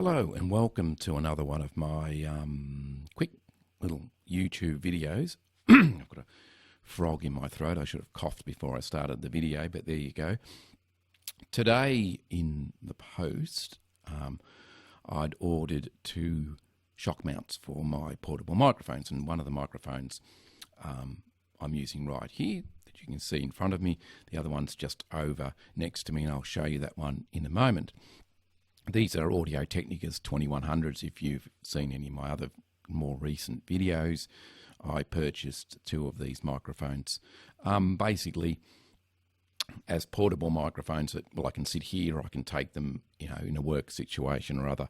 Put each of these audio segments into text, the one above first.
Hello and welcome to another one of my quick little YouTube videos. I've got a frog in my throat. I should have coughed before I started the video, but there you go. Today in the post, I'd ordered 2 shock mounts for my portable microphones, and one of the microphones I'm using right here that you can see in front of me. The other one's just over next to me, and I'll show you that one in a moment. These are Audio-Technica's 2100s. If you've seen any of my other more recent videos, I purchased 2 of these microphones. Basically, as portable microphones that, well, I can sit here, or I can take them, in a work situation or other,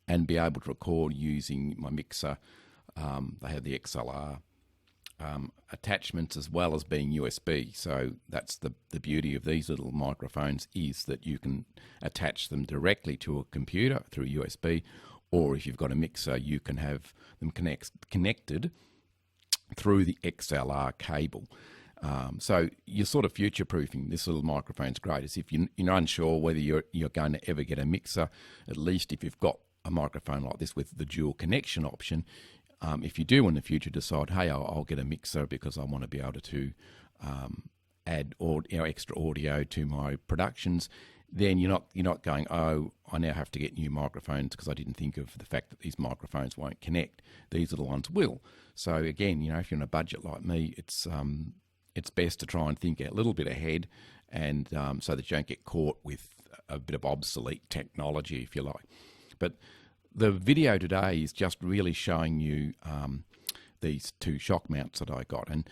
and be able to record using my mixer. They have the XLR attachments as well as being USB. So that's the beauty of these little microphones, is that you can attach them directly to a computer through USB, or if you've got a mixer, you can have them connected through the XLR cable. So you're sort of future-proofing. This little microphone's great. As if you're unsure whether you're going to ever get a mixer, at least if you've got a microphone like this with the dual connection option, if you do in the future decide, hey, I'll get a mixer because I want to be able to add extra audio to my productions, then you're not going, oh, I now have to get new microphones because I didn't think of the fact that these microphones won't connect. These little ones will. So again, if you're in a budget like me, it's best to try and think a little bit ahead, and so that you don't get caught with a bit of obsolete technology, if you like. But the video today is just really showing you these 2 shock mounts that I got. And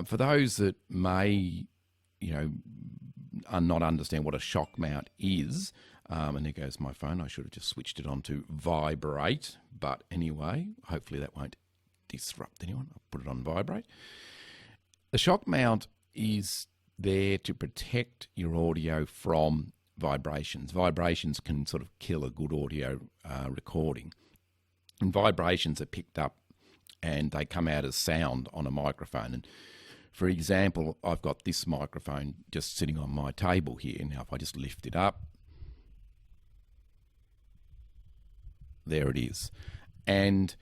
for those that may, not understand what a shock mount is, and there goes my phone. I should have just switched it on to vibrate. But anyway, hopefully that won't disrupt anyone. I'll put it on vibrate. The shock mount is there to protect your audio from vibrations. Vibrations can sort of kill a good audio recording. And vibrations are picked up and they come out as sound on a microphone. And for example, I've got this microphone just sitting on my table here. Now, if I just lift it up, there it is. And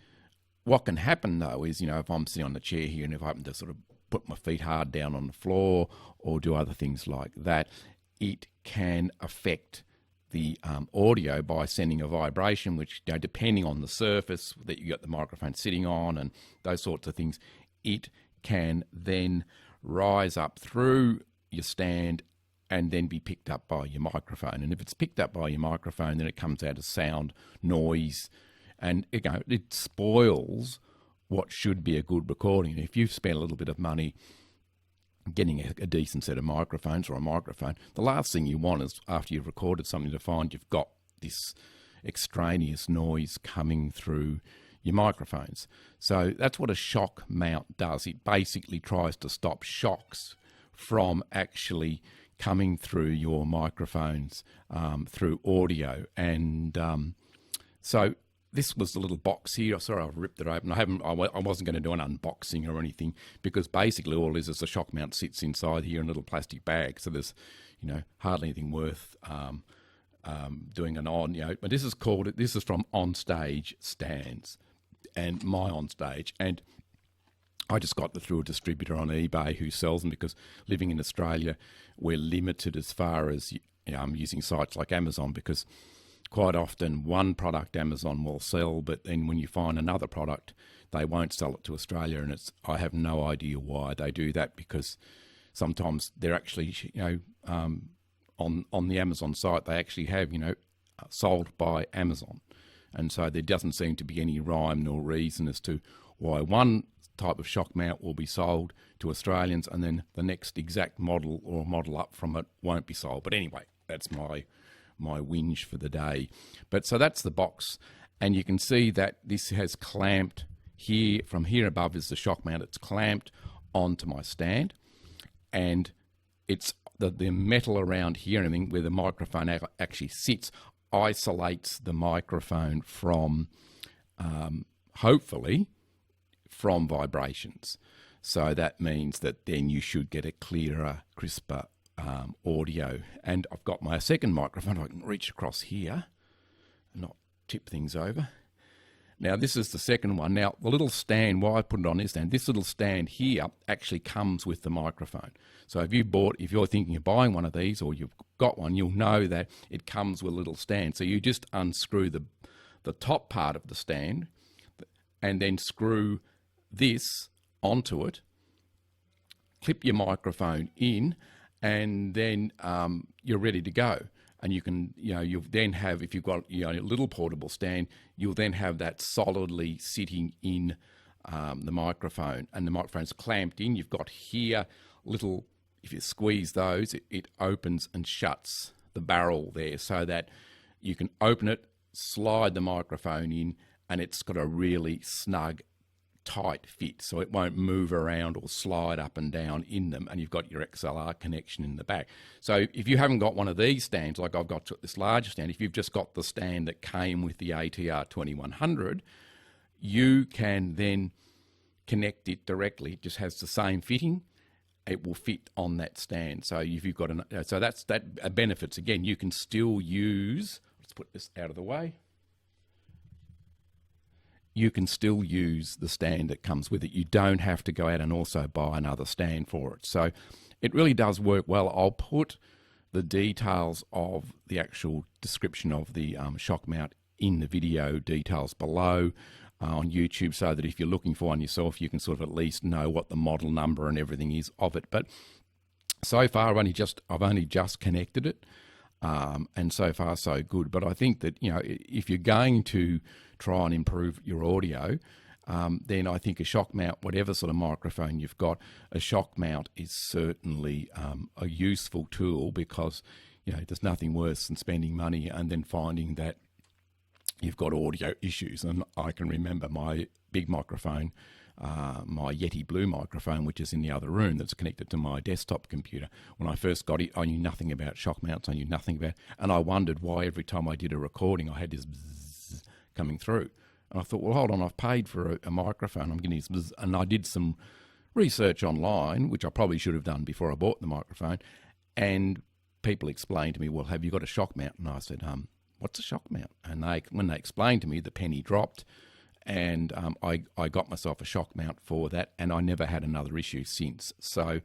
what can happen though is, if I'm sitting on the chair here and if I happen to sort of put my feet hard down on the floor or do other things like that, it can affect the audio by sending a vibration, which, depending on the surface that you got the microphone sitting on and those sorts of things, it can then rise up through your stand and then be picked up by your microphone. And if it's picked up by your microphone, then it comes out as sound, noise, and it spoils what should be a good recording. If you've spent a little bit of money getting a decent set of microphones or a microphone, the last thing you want is, after you've recorded something, to find you've got this extraneous noise coming through your microphones. So that's what a shock mount does. It basically tries to stop shocks from actually coming through your microphones through audio. And so this was the little box here. Sorry, I've ripped it open. I wasn't going to do an unboxing or anything, because basically all it is the shock mount sits inside here in a little plastic bag. So there's, hardly anything worth doing an on. But this is from Onstage Stands, and my Onstage, and I just got it through a distributor on eBay who sells them, because living in Australia, we're limited as far as I'm using sites like Amazon, because quite often one product Amazon will sell, but then when you find another product, they won't sell it to Australia. And I have no idea why they do that, because sometimes they're actually, on the Amazon site, they actually have, sold by Amazon. And so there doesn't seem to be any rhyme nor reason as to why one type of shock mount will be sold to Australians and then the next exact model or model up from it won't be sold. But anyway, that's my whinge for the day. But so that's the box, and you can see that this has clamped here. From here above is the shock mount. It's clamped onto my stand, and it's the metal around here and everything where the microphone actually sits isolates the microphone from hopefully from vibrations. So that means that then you should get a clearer, crisper audio. And I've got my second microphone. I can reach across here, not tip things over. Now, this is the second one. Now, the little stand, why I put it on this stand, this little stand here actually comes with the microphone. So if you're thinking of buying one of these, or you've got one, you'll know that it comes with a little stand. So you just unscrew the top part of the stand and then screw this onto it, clip your microphone in, and then you're ready to go. And you can, you'll then have, if you've got, a little portable stand, you'll then have that solidly sitting in the microphone, and the microphone's clamped in. You've got here little, if you squeeze those, it opens and shuts the barrel there, so that you can open it, slide the microphone in, and it's got a really snug, tight fit, so it won't move around or slide up and down in them, and you've got your XLR connection in the back. So if you haven't got one of these stands, like I've got this larger stand, if you've just got the stand that came with the ATR 2100, you can then connect it directly. It just has the same fitting. It will fit on that stand. So if you've got so that's benefits. Again, you can still use, let's put this out of the way, you can still use the stand that comes with it. You don't have to go out and also buy another stand for it. So it really does work well. I'll put the details of the actual description of the shock mount in the video details below on YouTube, so that if you're looking for one yourself, you can sort of at least know what the model number and everything is of it. But so far, I've only just connected it. And so far so good. But I think that, if you're going to try and improve your audio, then I think a shock mount, whatever sort of microphone you've got, a shock mount is certainly a useful tool, because there's nothing worse than spending money and then finding that you've got audio issues. And I can remember my big microphone, my Yeti Blue microphone, which is in the other room, that's connected to my desktop computer. When I first got it, I knew nothing about shock mounts. I knew nothing about, and I wondered why every time I did a recording, I had this bzzz coming through. And I thought, well, hold on, I've paid for a microphone. I'm getting this bzzz. And I did some research online, which I probably should have done before I bought the microphone. And people explained to me, well, have you got a shock mount? And I said, what's a shock mount? And when they explained to me, the penny dropped. And I got myself a shock mount for that, and I never had another issue since. So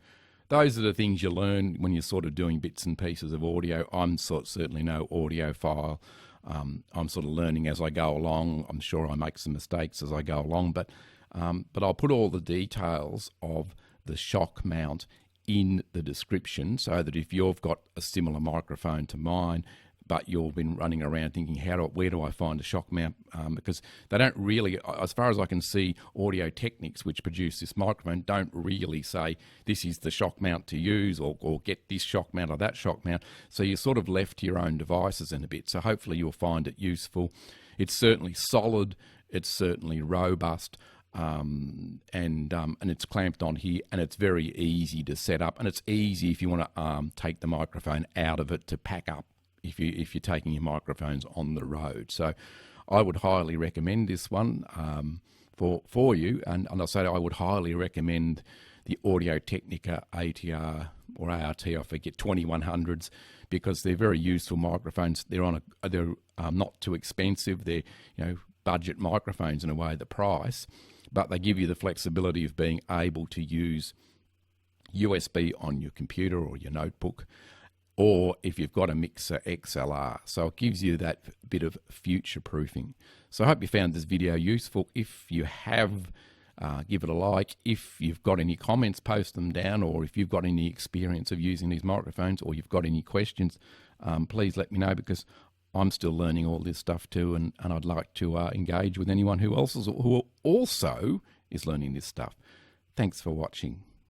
those are the things you learn when you're sort of doing bits and pieces of audio. I'm certainly no audiophile. I'm sort of learning as I go along. I'm sure I make some mistakes as I go along, but I'll put all the details of the shock mount in the description, so that if you've got a similar microphone to mine, but you've been running around thinking, where do I find a shock mount? Because they don't really, as far as I can see, Audio-Technics, which produce this microphone, don't really say this is the shock mount to use, or get this shock mount or that shock mount. So you're sort of left to your own devices in a bit. So hopefully you'll find it useful. It's certainly solid. It's certainly robust. And it's clamped on here, and it's very easy to set up. And it's easy if you want to take the microphone out of it to pack up, if you're taking your microphones on the road. So I would highly recommend this one for you, and I'll say I would highly recommend the Audio-Technica ATR or ART, I forget, 2100s, because they're very useful microphones. They're not too expensive. They're budget microphones in a way, the price, but they give you the flexibility of being able to use USB on your computer or your notebook, or if you've got a mixer, XLR. So it gives you that bit of future proofing. So I hope you found this video useful. If you have, give it a like. If you've got any comments, post them down, or if you've got any experience of using these microphones, or you've got any questions, please let me know, because I'm still learning all this stuff too, and I'd like to engage with anyone who also is learning this stuff. Thanks for watching.